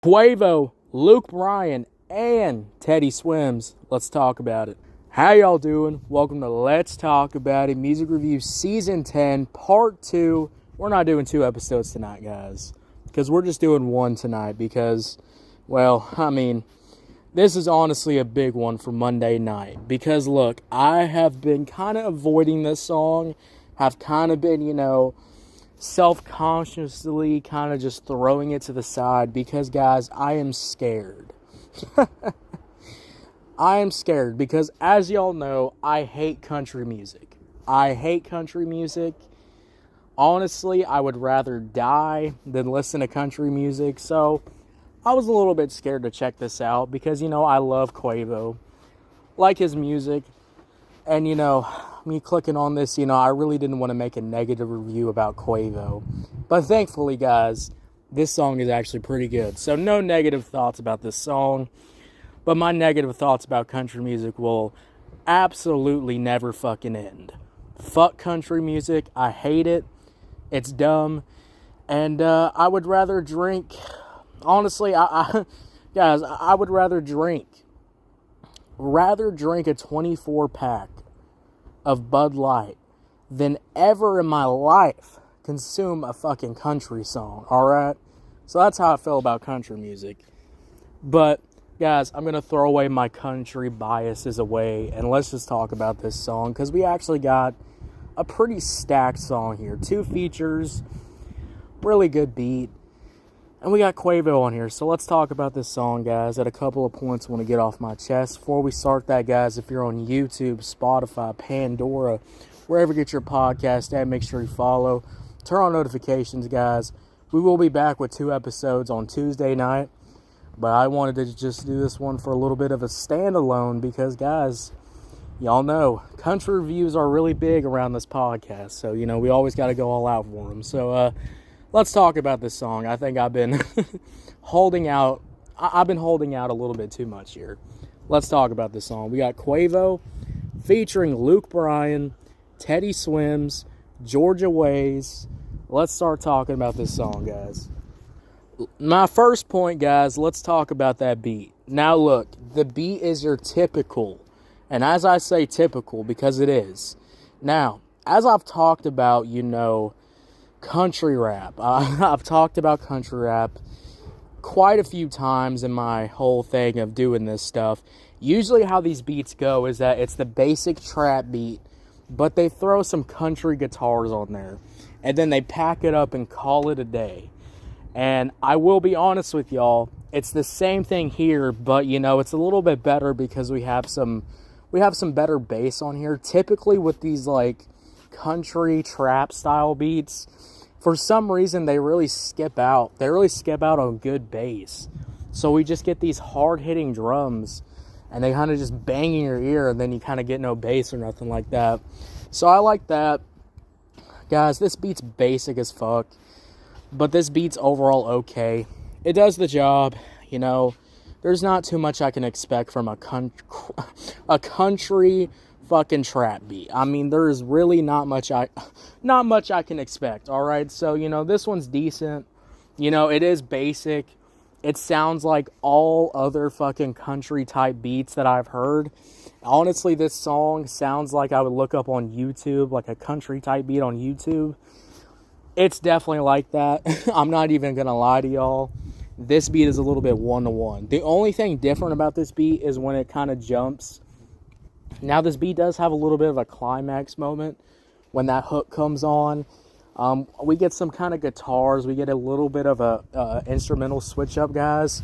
Quavo, Luke Bryan, and Teddy Swims. Let's talk about it. How y'all doing? Welcome to Let's Talk About It Music Review Season 10, Part 2. We're not doing 2 episodes tonight, guys, because we're just doing 1 tonight because, this is honestly a big one for Monday night. Because, look, I have been kind of avoiding this song, have kind of been, self-consciously kind of just throwing it to the side because, guys, I am scared. I am scared because, as y'all know, I hate country music. Honestly, I would rather die than listen to country music, so I was a little bit scared to check this out because, I love Quavo, like his music, and, me clicking on this, I really didn't want to make a negative review about Quavo. But thankfully, guys, this song is actually pretty good. So no negative thoughts about this song. But my negative thoughts about country music will absolutely never fucking end. Fuck country music. I hate it. It's dumb. And I would rather drink... Honestly, guys, I would rather drink a 24-pack of Bud Light than ever in my life consume a fucking country song, alright? So that's how I feel about country music. But, guys, I'm going to throw away my country biases away, and let's just talk about this song, because we actually got a pretty stacked song here. 2 features, really good beat, and we got Quavo on here. So let's talk about this song, guys, at a couple of points I want to get off my chest. Before we start that, guys, if you're on YouTube, Spotify, Pandora, wherever you get your podcast at, make sure you follow. Turn on notifications, guys. We will be back with 2 episodes on Tuesday night. But I wanted to just do this one for a little bit of a standalone because, guys, y'all know, country reviews are really big around this podcast. So, we always got to go all out for them. So, let's talk about this song. I think I've been holding out. I've been holding out a little bit too much here. Let's talk about this song. We got Quavo featuring Luke Bryan, Teddy Swims, Georgia Ways. Let's start talking about this song, guys. My first point, guys, let's talk about that beat. Now, look, the beat is your typical. And as I say typical, because it is. Now, as I've talked about, country rap. I've talked about country rap quite a few times in my whole thing of doing this stuff. Usually how these beats go is that it's the basic trap beat, but they throw some country guitars on there, and then they pack it up and call it a day. And I will be honest with y'all, it's the same thing here, but it's a little bit better because we have some better bass on here. Typically with these like country trap style beats, for some reason they really skip out on good bass, so we just get these hard hitting drums and they kind of just bang in your ear, and then you kind of get no bass or nothing like that. So I like that. Guys, this beat's basic as fuck, but this beat's overall okay. It does the job. There's not too much I can expect from a country fucking trap beat. There is really not much I can expect. All right, so this one's decent. It is basic. It sounds like all other fucking country type beats that I've heard. Honestly, this song sounds like I would look up on YouTube, like a country type beat on YouTube. It's definitely like that. I'm not even gonna lie to y'all. This beat is a little bit 1-to-1. The only thing different about this beat is when it kind of jumps. Now, this beat does have a little bit of a climax moment when that hook comes on. We get some kind of guitars. We get a little bit of a instrumental switch up, guys.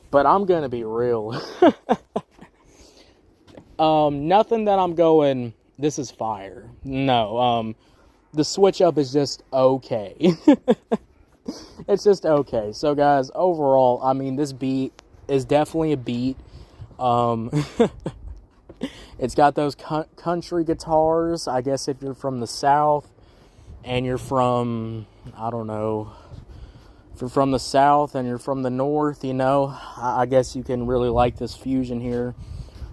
But I'm going to be real. Nothing that I'm going, this is fire. No. The switch up is just okay. It's just okay. So, guys, overall, this beat is definitely a beat. It's got those country guitars. I guess if you're from the South and you're from, if you're from the South and you're from the North, I guess you can really like this fusion here.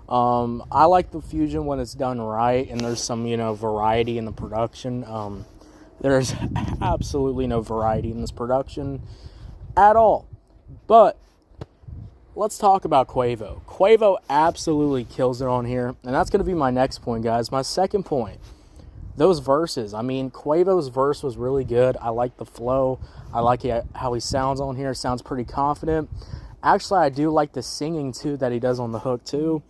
I like the fusion when it's done right and there's some, variety in the production. There's absolutely no variety in this production at all. But let's talk about Quavo. Quavo absolutely kills it on here, and that's going to be my next point, guys. My second point, those verses. I mean, Quavo's verse was really good. I like the flow. I like how he sounds on here. Sounds pretty confident. Actually, I do like the singing, too, that he does on the hook, too.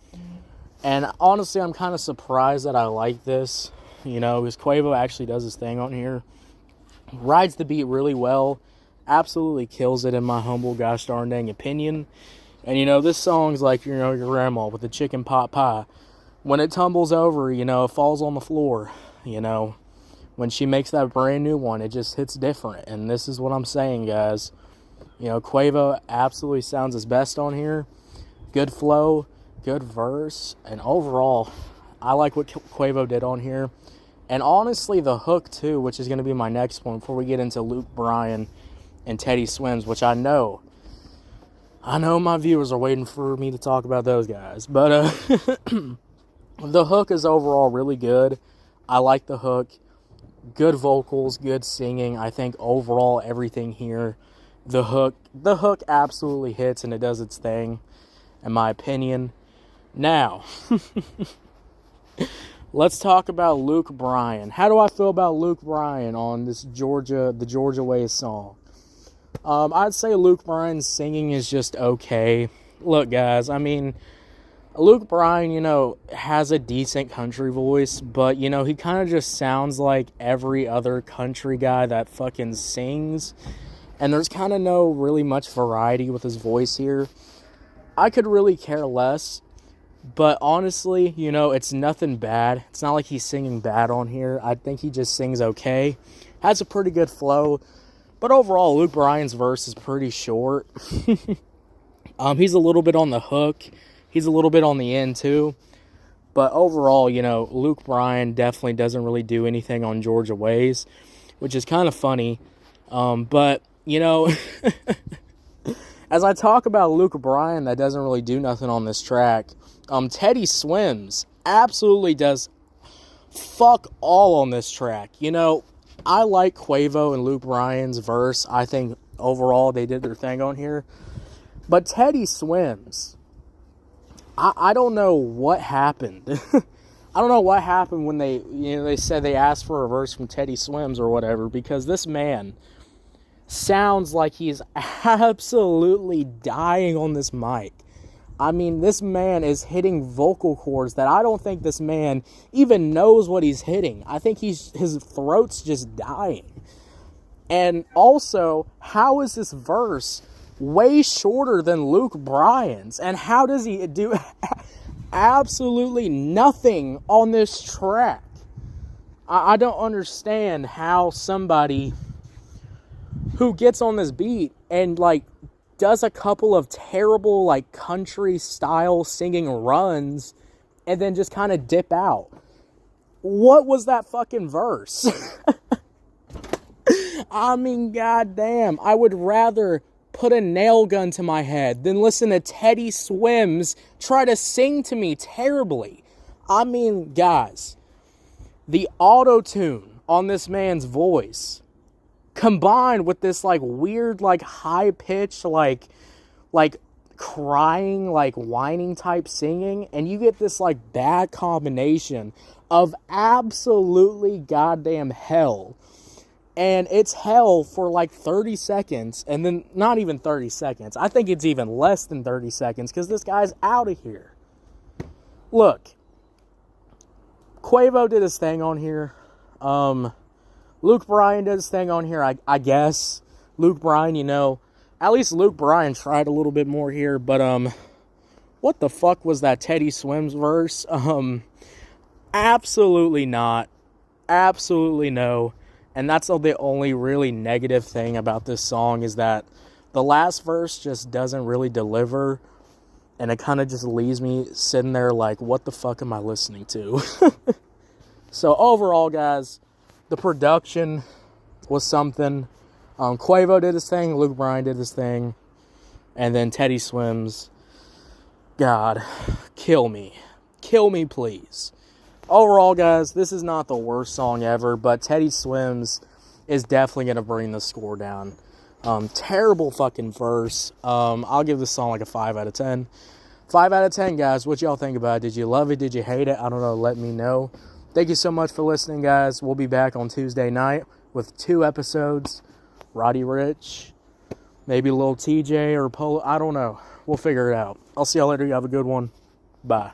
And honestly, I'm kind of surprised that I like this, because Quavo actually does his thing on here. Rides the beat really well. Absolutely kills it in my humble gosh darn dang opinion. And, this song's like, your grandma with the chicken pot pie. When it tumbles over, it falls on the floor. When she makes that brand new one, it just hits different. And this is what I'm saying, guys. Quavo absolutely sounds his best on here. Good flow, good verse, and overall, I like what Quavo did on here. And honestly, the hook, too, which is going to be my next one before we get into Luke Bryan and Teddy Swims, which I know my viewers are waiting for me to talk about those guys. But the hook is overall really good. I like the hook. Good vocals, good singing. I think overall everything here, the hook absolutely hits and it does its thing, in my opinion. Now, let's talk about Luke Bryan. How do I feel about Luke Bryan on this the Georgia Ways song? I'd say Luke Bryan's singing is just okay. Look, guys, I mean, Luke Bryan, has a decent country voice, but, he kind of just sounds like every other country guy that fucking sings. And there's kind of no really much variety with his voice here. I could really care less. But honestly, it's nothing bad. It's not like he's singing bad on here. I think he just sings okay. Has a pretty good flow. But overall, Luke Bryan's verse is pretty short. He's a little bit on the hook. He's a little bit on the end, too. But overall, Luke Bryan definitely doesn't really do anything on Georgia Ways, which is kind of funny. But, as I talk about Luke Bryan that doesn't really do nothing on this track, Teddy Swims absolutely does fuck all on this track. I like Quavo and Luke Bryan's verse. I think overall they did their thing on here. But Teddy Swims, I don't know what happened. I don't know what happened when they said they asked for a verse from Teddy Swims or whatever, because this man sounds like he's absolutely dying on this mic. I mean, this man is hitting vocal cords that I don't think this man even knows what he's hitting. I think his throat's just dying. And also, how is this verse way shorter than Luke Bryan's? And how does he do absolutely nothing on this track? I don't understand how somebody who gets on this beat and, does a couple of terrible, country style singing runs and then just kind of dip out. What was that fucking verse? I mean, goddamn, I would rather put a nail gun to my head than listen to Teddy Swims try to sing to me terribly. I mean, guys, the auto-tune on this man's voice, combined with this weird high pitch crying whining type singing, and you get this bad combination of absolutely goddamn hell. And it's hell for 30 seconds, and then not even 30 seconds. I think it's even less than 30 seconds because this guy's out of here. Look, Quavo did his thing on here. Luke Bryan did his thing on here, I guess. Luke Bryan, at least Luke Bryan tried a little bit more here, but, what the fuck was that Teddy Swims verse? Absolutely not. Absolutely no. And that's the only really negative thing about this song, is that the last verse just doesn't really deliver, and it kind of just leaves me sitting there what the fuck am I listening to? So overall, guys, the production was something. Quavo did his thing, Luke Bryan did his thing, and then Teddy Swims, God, kill me. Kill me, please. Overall, guys, this is not the worst song ever, but Teddy Swims is definitely going to bring the score down. Terrible fucking verse. I'll give this song like a 5 out of 10. 5 out of 10, guys. What y'all think about it? Did you love it? Did you hate it? I don't know. Let me know. Thank you so much for listening, guys. We'll be back on Tuesday night with 2 episodes. Roddy Ricch, maybe a little TJ or Polo. I don't know. We'll figure it out. I'll see y'all later. You have a good one. Bye.